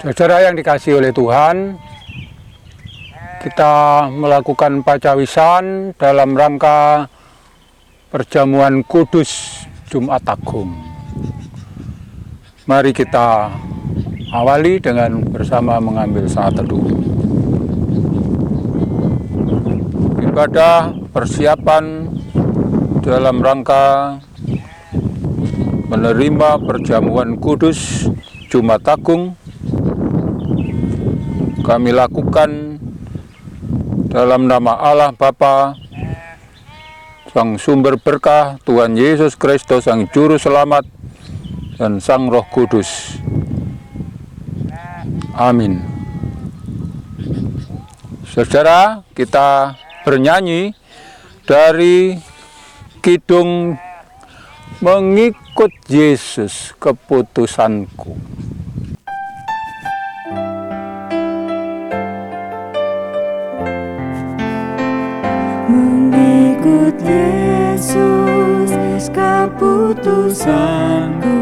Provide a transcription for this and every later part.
Saudara yang dikasihi oleh Tuhan, kita melakukan pacawisan dalam rangka perjamuan kudus Jumat Agung. Mari kita awali dengan bersama mengambil saat teduh. Ibadah persiapan dalam rangka menerima perjamuan kudus Jumat Agung kami lakukan dalam nama Allah Bapa, Sang Sumber Berkah, Tuhan Yesus Kristus, Sang Juru Selamat, dan Sang Roh Kudus. Amin. Saudara, kita bernyanyi dari kidung Mengikut Yesus Keputusanku. Mengikut Yesus keputusanku,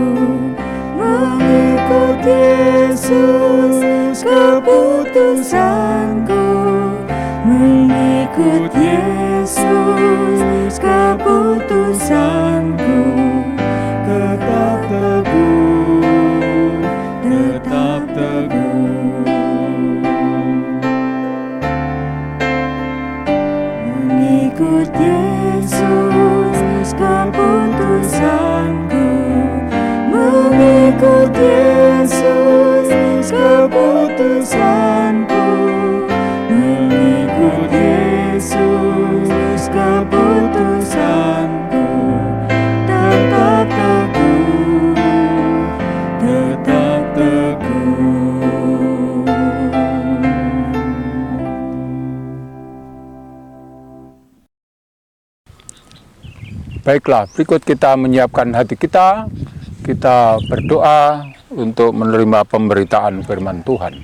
mengikut Yesus keputusanku, mengikut Yesus keputusanku, tetap teguh, tetap teguh. Mengikut Yesus keputusanku, mengikut Yesus keputusanku, mengikut Yesus keputusanku, tetap teguh, tetap teguh. Baiklah, berikut kita menyiapkan hati kita berdoa untuk menerima pemberitaan firman Tuhan.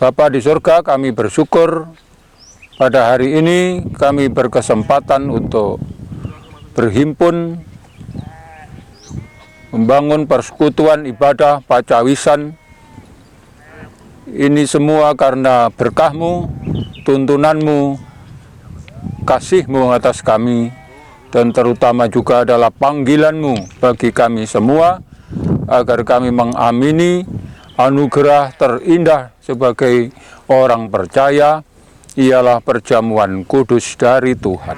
Bapa di surga, kami bersyukur pada hari ini kami berkesempatan untuk berhimpun, membangun persekutuan ibadah pacawisan. Ini semua karena berkah-Mu, tuntunan-Mu, kasih-Mu atas kami, dan terutama juga adalah panggilan-Mu bagi kami semua, agar kami mengamini anugerah terindah sebagai orang percaya, ialah perjamuan kudus dari Tuhan.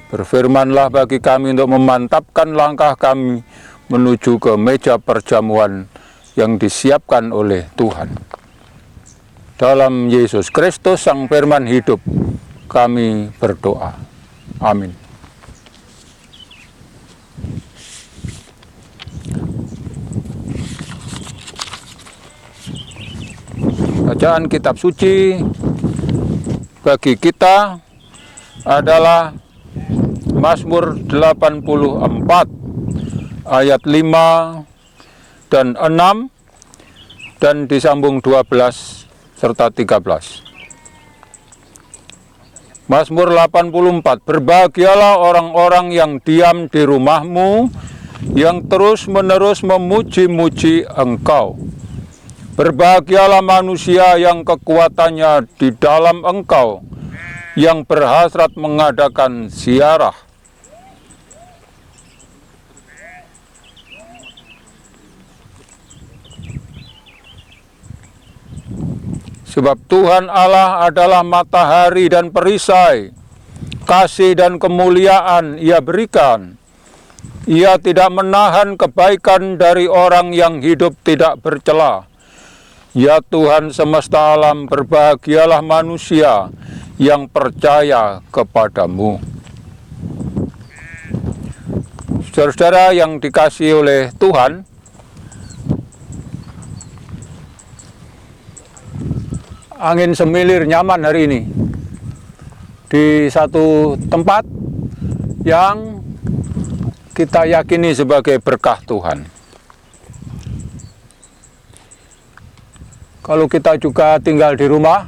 Berfirmanlah bagi kami untuk memantapkan langkah kami menuju ke meja perjamuan yang disiapkan oleh Tuhan. Dalam Yesus Kristus, Sang Firman hidup, kami berdoa. Amin. Bacaan kitab suci bagi kita adalah Mazmur 84 ayat 5 dan 6 dan disambung 12 serta 13. Mazmur 84, berbahagialah orang-orang yang diam di rumah-Mu, yang terus-menerus memuji-muji Engkau. Berbahagialah manusia yang kekuatannya di dalam Engkau, yang berhasrat mengadakan ziarah. Sebab Tuhan Allah adalah matahari dan perisai, kasih dan kemuliaan Ia berikan. Ia tidak menahan kebaikan dari orang yang hidup tidak bercela. Ya Tuhan semesta alam, berbahagialah manusia yang percaya kepadamu. Saudara-saudara yang dikasihi oleh Tuhan, angin semilir nyaman hari ini di satu tempat yang kita yakini sebagai berkah Tuhan. Kalau kita juga tinggal di rumah,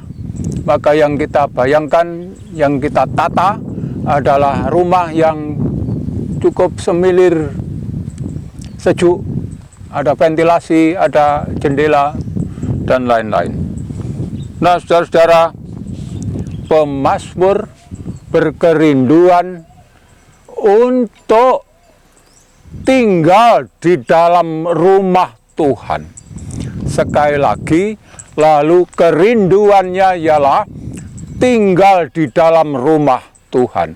maka yang kita bayangkan, yang kita tata adalah rumah yang cukup semilir sejuk, ada ventilasi, ada jendela, dan lain-lain. Nah, saudara-saudara, pemazmur berkerinduan untuk tinggal di dalam rumah Tuhan. Sekali lagi, lalu kerinduannya ialah tinggal di dalam rumah Tuhan.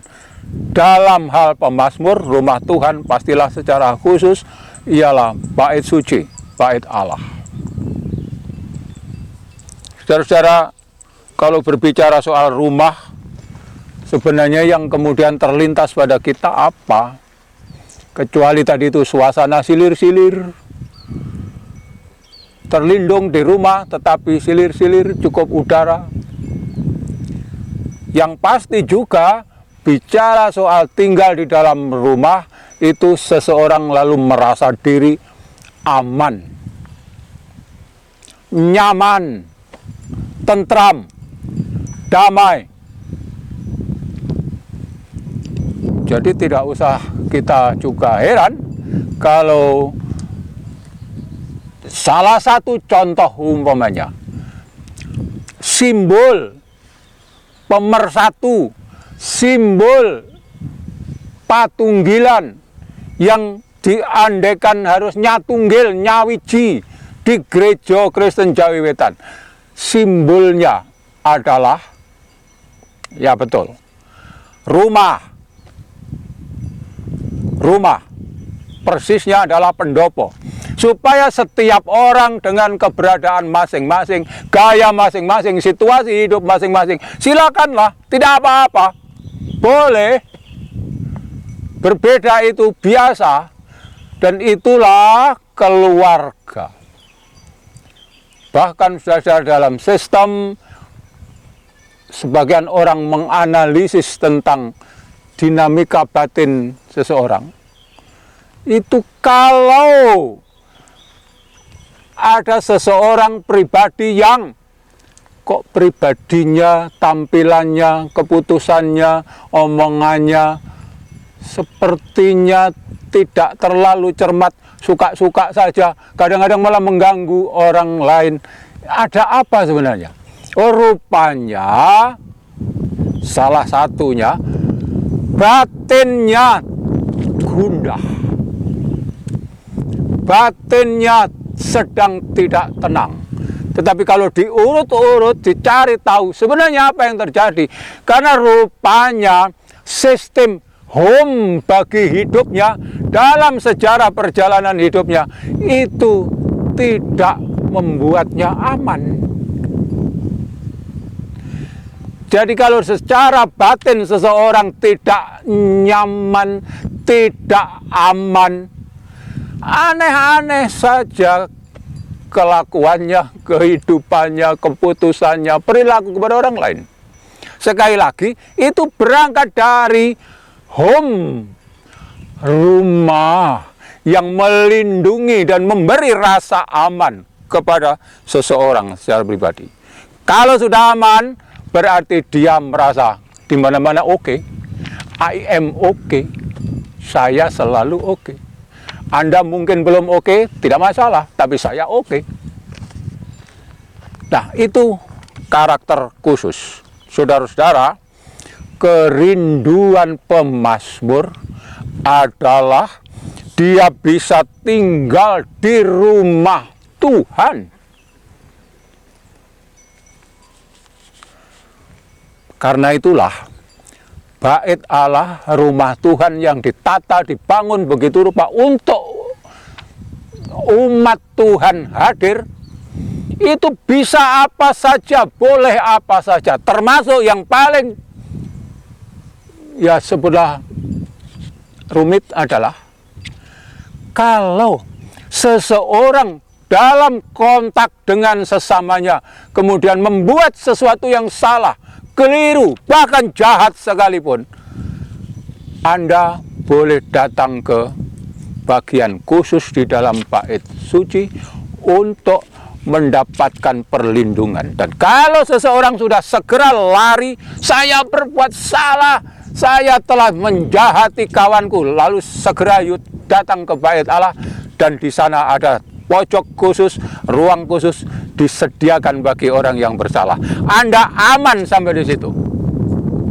Dalam hal pemazmur, rumah Tuhan pastilah secara khusus ialah bait suci, bait Allah. Saudara-saudara, kalau berbicara soal rumah, sebenarnya yang kemudian terlintas pada kita apa? Kecuali tadi itu suasana silir-silir. Terlindung di rumah, tetapi silir-silir cukup udara. Yang pasti juga, bicara soal tinggal di dalam rumah, itu seseorang lalu merasa diri aman, nyaman, tentram, damai. Jadi tidak usah kita juga heran kalau salah satu contoh umpamanya simbol pemersatu, simbol patunggilan yang diandekan harus nyatunggil, nyawiji di gereja Kristen Jawi Wetan. Simbolnya adalah, ya betul, rumah. Rumah, persisnya adalah pendopo. Supaya setiap orang dengan keberadaan masing-masing, gaya masing-masing, situasi hidup masing-masing, silakanlah, tidak apa-apa. Boleh. Berbeda itu biasa. Dan itulah keluarga. Bahkan saudara dalam sistem, sebagian orang menganalisis tentang dinamika batin seseorang. Itu kalau ada seseorang pribadi yang kok pribadinya, tampilannya, keputusannya, omongannya sepertinya tidak terlalu cermat, suka-suka saja, kadang-kadang malah mengganggu orang lain. Ada apa sebenarnya? Oh, rupanya salah satunya batinnya gundah, batinnya sedang tidak tenang. Tetapi kalau diurut-urut, dicari tahu sebenarnya apa yang terjadi, karena rupanya sistem home bagi hidupnya dalam sejarah perjalanan hidupnya itu tidak membuatnya aman. Jadi kalau secara batin seseorang tidak nyaman, tidak aman, aneh-aneh saja kelakuannya, kehidupannya, keputusannya, perilaku kepada orang lain. Sekali lagi, itu berangkat dari home, rumah yang melindungi dan memberi rasa aman kepada seseorang secara pribadi. Kalau sudah aman, berarti dia merasa di mana-mana oke. I am oke. Saya selalu oke. Anda mungkin belum oke, tidak masalah, tapi saya oke. Nah, itu karakter khusus. Saudara-saudara, kerinduan pemazmur adalah dia bisa tinggal di rumah Tuhan. Karena itulah bait Allah, rumah Tuhan yang ditata, dibangun begitu rupa untuk umat Tuhan hadir, itu bisa apa saja, boleh apa saja, termasuk yang paling ya sebelah rumit adalah kalau seseorang dalam kontak dengan sesamanya kemudian membuat sesuatu yang salah, keliru, bahkan jahat sekalipun, Anda boleh datang ke bagian khusus di dalam bait suci untuk mendapatkan perlindungan. Dan kalau seseorang sudah segera lari, saya berbuat salah, saya telah menjahati kawanku, lalu segera datang ke bait Allah, dan di sana ada pojok khusus, ruang khusus disediakan bagi orang yang bersalah. Anda aman sampai di situ.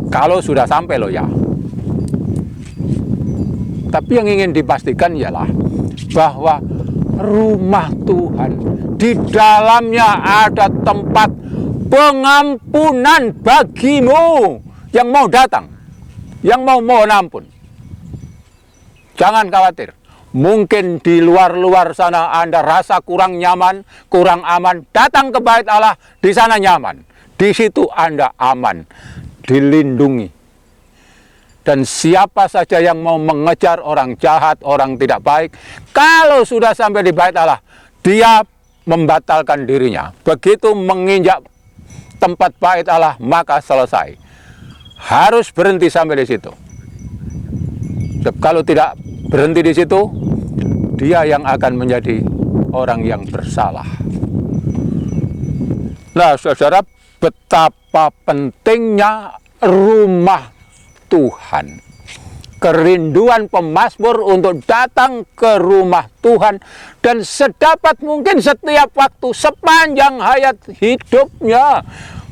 Kalau sudah sampai loh ya. Tapi yang ingin dipastikan ialah bahwa rumah Tuhan, di dalamnya ada tempat pengampunan bagimu yang mau datang, yang mau mohon ampun. Jangan khawatir. Mungkin di luar-luar sana Anda rasa kurang nyaman, kurang aman. Datang ke bait Allah, di sana nyaman. Di situ Anda aman, dilindungi. Dan siapa saja yang mau mengejar orang jahat, orang tidak baik, kalau sudah sampai di bait Allah, dia membatalkan dirinya. Begitu menginjak tempat bait Allah, maka selesai. Harus berhenti sampai di situ. Kalau tidak berhenti di situ, dia yang akan menjadi orang yang bersalah. Nah, saudara, betapa pentingnya rumah Tuhan. Kerinduan pemazmur untuk datang ke rumah Tuhan dan sedapat mungkin setiap waktu sepanjang hayat hidupnya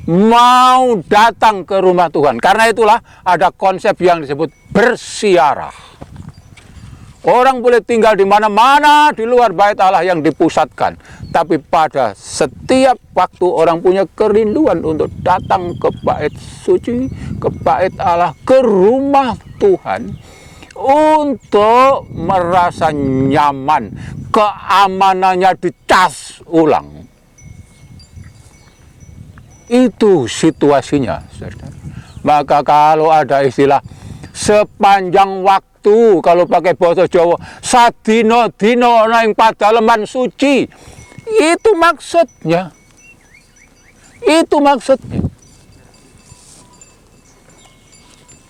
mau datang ke rumah Tuhan. Karena itulah ada konsep yang disebut bersiarah. Orang boleh tinggal di mana-mana di luar bait Allah yang dipusatkan. Tapi pada setiap waktu orang punya kerinduan untuk datang ke bait suci, ke bait Allah, ke rumah Tuhan. Untuk merasa nyaman, keamanannya dicas ulang. Itu situasinya, saudara. Maka kalau ada istilah sepanjang waktu, kalau pakai bahasa Jawa, sadino-dino nang padaleman suci, itu maksudnya. Itu maksudnya.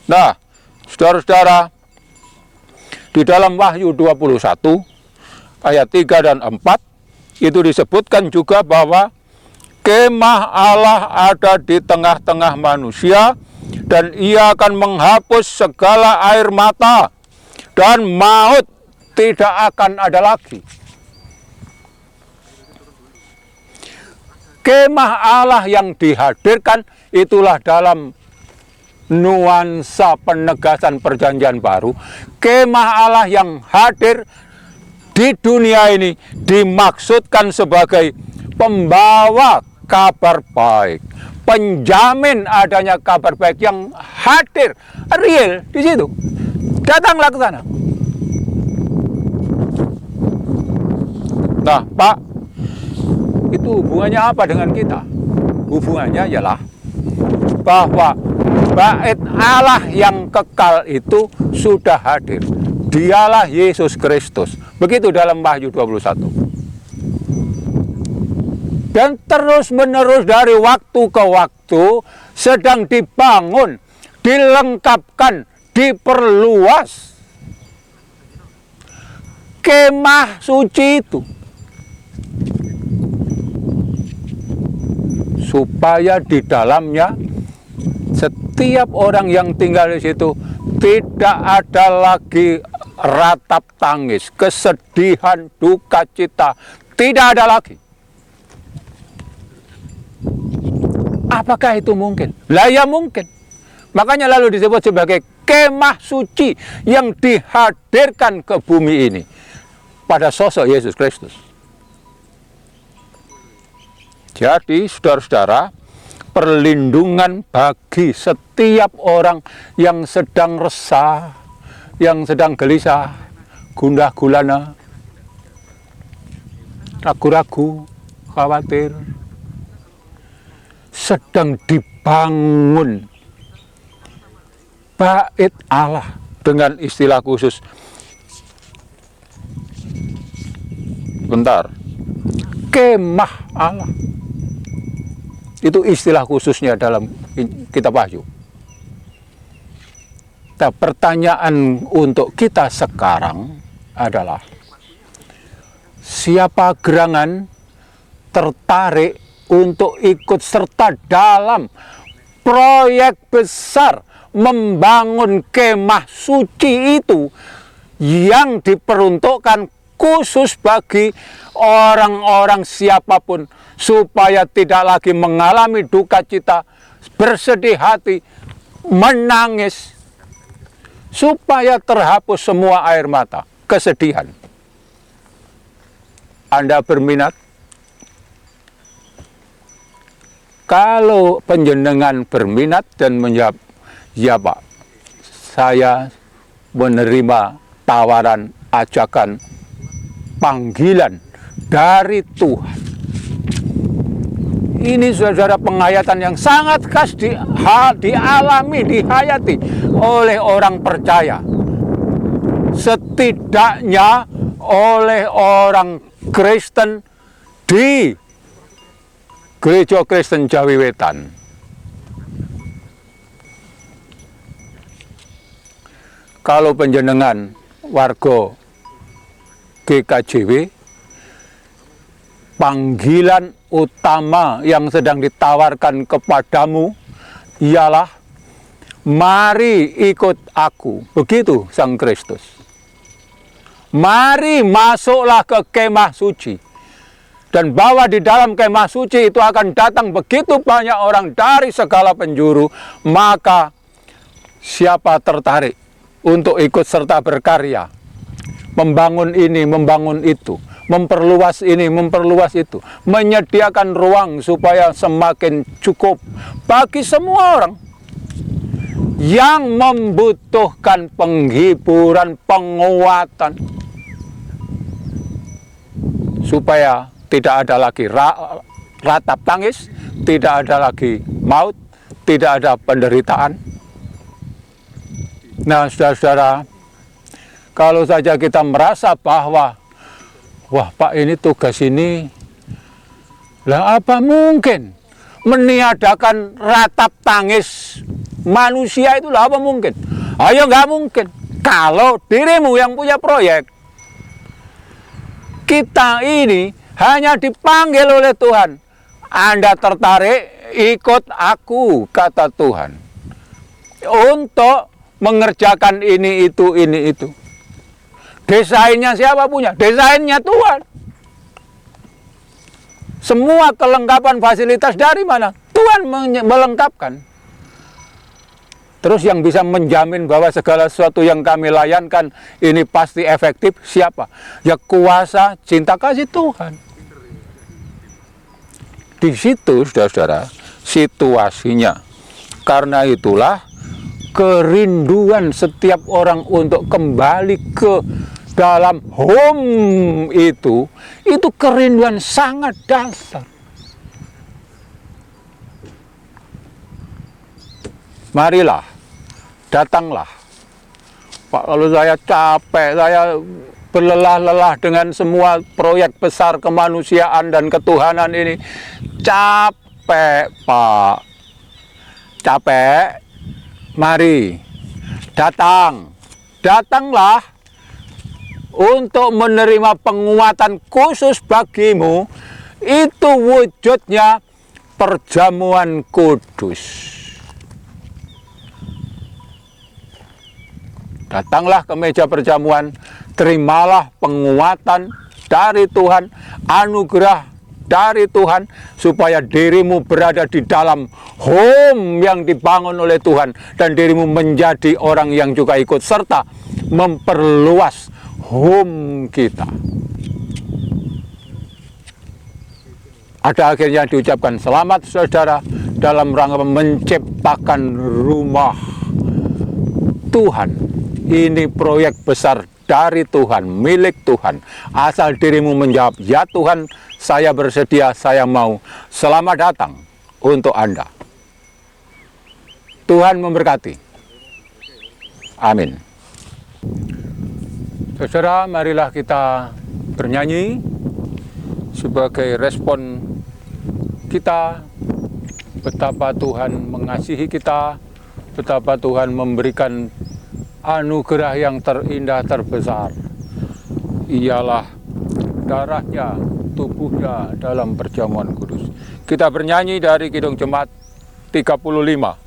Nah, saudara-saudara, di dalam Wahyu 21 ayat 3 dan 4 itu disebutkan juga bahwa kemah Allah ada di tengah-tengah manusia dan ia akan menghapus segala air mata dan maut tidak akan ada lagi. Kemah Allah yang dihadirkan itulah dalam nuansa penegasan perjanjian baru. Kemah Allah yang hadir di dunia ini dimaksudkan sebagai pembawa kabar baik, penjamin adanya kabar baik yang hadir real di situ. Datanglah ke sana. Nah, Pak, itu hubungannya apa dengan kita? Hubungannya ialah bahwa bait Allah yang kekal itu sudah hadir. Dialah Yesus Kristus. Begitu dalam Wahyu 21. Dan terus-menerus dari waktu ke waktu sedang dibangun, dilengkapkan, diperluas kemah suci itu. Supaya di dalamnya setiap orang yang tinggal di situ tidak ada lagi ratap tangis, kesedihan, duka cita, tidak ada lagi. Apakah itu mungkin? Lah ya mungkin. Makanya lalu disebut sebagai kemah suci yang dihadirkan ke bumi ini pada sosok Yesus Kristus. Jadi, saudara-saudara, perlindungan bagi setiap orang yang sedang resah, yang sedang gelisah, gundah gulana, ragu-ragu, khawatir, sedang dibangun bait Allah dengan istilah khusus. Bentar, kemah Allah. Itu istilah khususnya dalam kitab Wahyu. Nah, pertanyaan untuk kita sekarang adalah, siapa gerangan tertarik untuk ikut serta dalam proyek besar membangun kemah suci itu yang diperuntukkan khusus bagi orang-orang siapapun, supaya tidak lagi mengalami duka cita, bersedih hati, menangis, supaya terhapus semua air mata, kesedihan. Anda berminat? Kalau panjenengan berminat dan menjawab, ya Pak, saya menerima tawaran, ajakan, panggilan dari Tuhan. Ini saudara penghayatan yang sangat khas dialami, dihayati oleh orang percaya. Setidaknya oleh orang Kristen di Gereja Kristen Jawi Wetan. Kalau panjenengan warga GKJW, panggilan utama yang sedang ditawarkan kepadamu ialah mari ikut aku. Begitu Sang Kristus. Mari masuklah ke kemah suci. Dan bahwa di dalam kemah suci itu akan datang begitu banyak orang dari segala penjuru, maka siapa tertarik untuk ikut serta berkarya, membangun ini, membangun itu, memperluas ini, memperluas itu, menyediakan ruang supaya semakin cukup bagi semua orang yang membutuhkan penghiburan, penguatan, supaya tidak ada lagi ratap tangis, tidak ada lagi maut, tidak ada penderitaan. Nah, saudara-saudara, kalau saja kita merasa bahwa, wah Pak, ini tugas ini, lah apa mungkin meniadakan ratap tangis manusia itu, lah apa mungkin? Ayo, nggak mungkin. Kalau dirimu yang punya proyek, kita ini hanya dipanggil oleh Tuhan. Anda tertarik, ikut aku, kata Tuhan, untuk mengerjakan ini, itu, ini, itu. Desainnya siapa punya? Desainnya Tuhan. Semua kelengkapan fasilitas dari mana? Tuhan melengkapkan. Terus yang bisa menjamin bahwa segala sesuatu yang kami layankan ini pasti efektif, siapa? Ya kuasa cinta kasih Tuhan. Di situ, saudara-saudara, situasinya. Karena itulah kerinduan setiap orang untuk kembali ke dalam home itu kerinduan sangat dasar. Marilah, datanglah. Pak, kalau saya capek, saya berlelah-lelah dengan semua proyek besar kemanusiaan dan ketuhanan ini. Capek, Pak. Capek. Mari, datang. Datanglah untuk menerima penguatan khusus bagimu. Itu wujudnya perjamuan kudus. Datanglah ke meja perjamuan, terimalah penguatan dari Tuhan, anugerah dari Tuhan, supaya dirimu berada di dalam home yang dibangun oleh Tuhan, dan dirimu menjadi orang yang juga ikut serta memperluas home kita. Ada akhirnya diucapkan selamat saudara dalam rangka menciptakan rumah Tuhan. Ini proyek besar dari Tuhan, milik Tuhan. Asal dirimu menjawab, ya Tuhan, saya bersedia, saya mau. Selamat datang untuk Anda. Tuhan memberkati. Amin. Saudara, marilah kita bernyanyi sebagai respon kita, betapa Tuhan mengasihi kita, betapa Tuhan memberikan anugerah yang terindah terbesar, ialah darahnya, tubuhnya dalam perjamuan kudus. Kita bernyanyi dari Kidung Jemaat 35,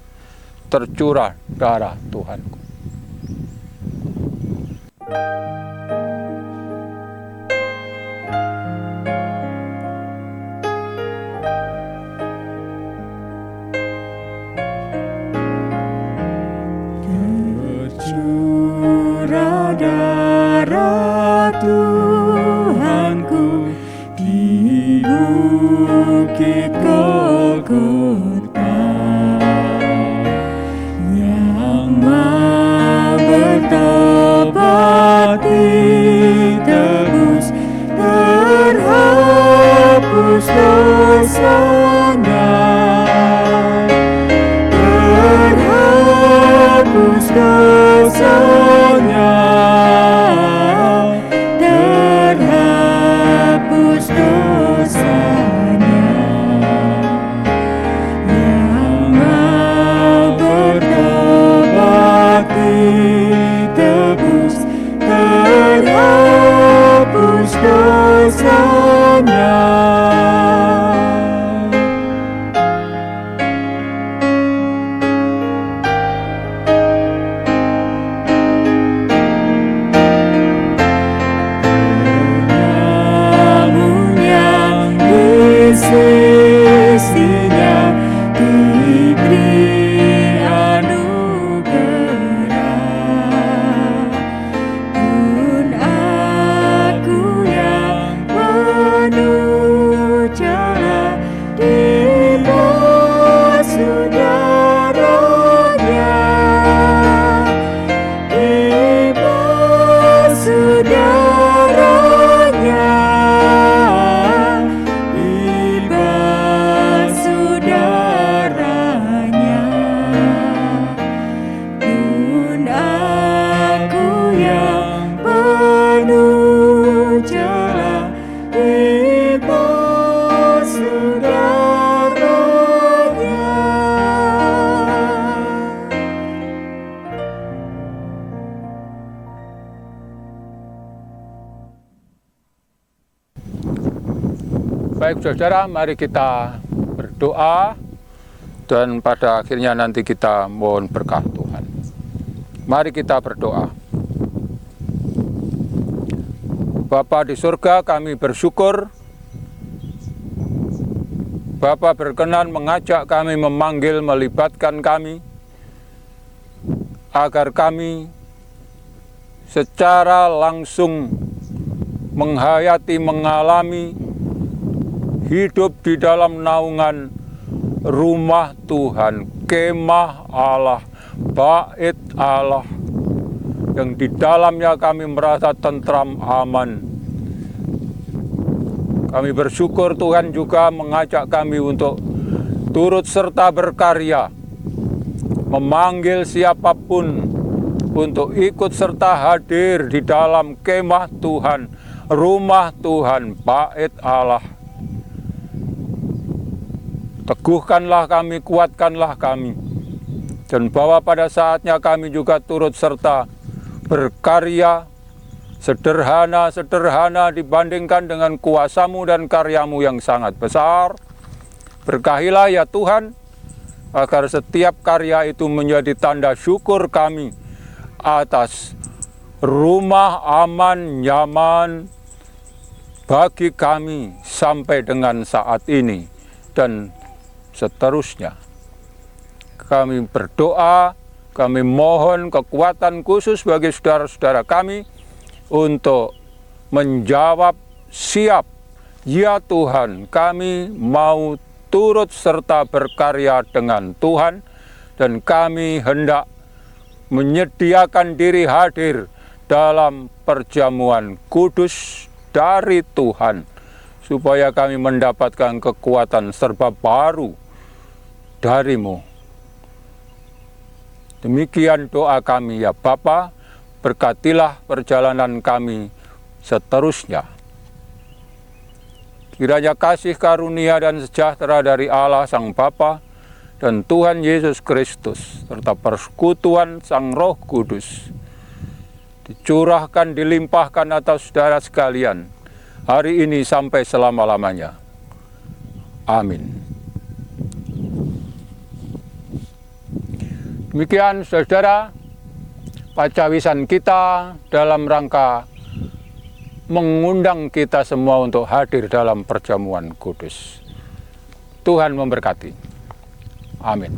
tercurah darah Tuhanku. Golgota, yang mau bertobat ditebus, terhapus dosanya, terhapus dosanya, terhapus dosanya, yang mau bertobat ditebus, terhapus dosanya. Namun yang di sisinya diberi anugerah, pun aku yang penuh celah dibasuh darahnya, dibasuh darahnya, dibasuh darahnya, pun aku yang penuh celah dibasuh darahnya. Baik saudara, mari kita berdoa dan pada akhirnya nanti kita mohon berkah Tuhan. Mari kita berdoa. Bapa di surga, kami bersyukur Bapa berkenan mengajak kami, memanggil, melibatkan kami agar kami secara langsung menghayati, mengalami hidup di dalam naungan rumah Tuhan, kemah Allah, bait Allah, yang di dalamnya kami merasa tentram, aman. Kami bersyukur Tuhan juga mengajak kami untuk turut serta berkarya, memanggil siapapun untuk ikut serta hadir di dalam kemah Tuhan, rumah Tuhan, bait Allah. Teguhkanlah kami, kuatkanlah kami, dan bahwa pada saatnya kami juga turut serta berkarya sederhana dibandingkan dengan kuasa-Mu dan karya-Mu yang sangat besar. Berkahilah ya Tuhan, agar setiap karya itu menjadi tanda syukur kami atas rumah aman, nyaman bagi kami sampai dengan saat ini dan seterusnya. Kami berdoa, kami mohon kekuatan khusus bagi saudara-saudara kami untuk menjawab siap, ya Tuhan, kami mau turut serta berkarya dengan Tuhan, dan kami hendak menyediakan diri hadir dalam perjamuan kudus dari Tuhan, supaya kami mendapatkan kekuatan serba baru dari-Mu. Demikian doa kami ya Bapa, berkatilah perjalanan kami seterusnya. Kiranya kasih karunia dan sejahtera dari Allah Sang Bapa dan Tuhan Yesus Kristus, serta persekutuan Sang Roh Kudus, dicurahkan, dilimpahkan atas saudara sekalian, hari ini sampai selama-lamanya. Amin. Demikian saudara, pacawisan kita dalam rangka mengundang kita semua untuk hadir dalam perjamuan kudus. Tuhan memberkati. Amin.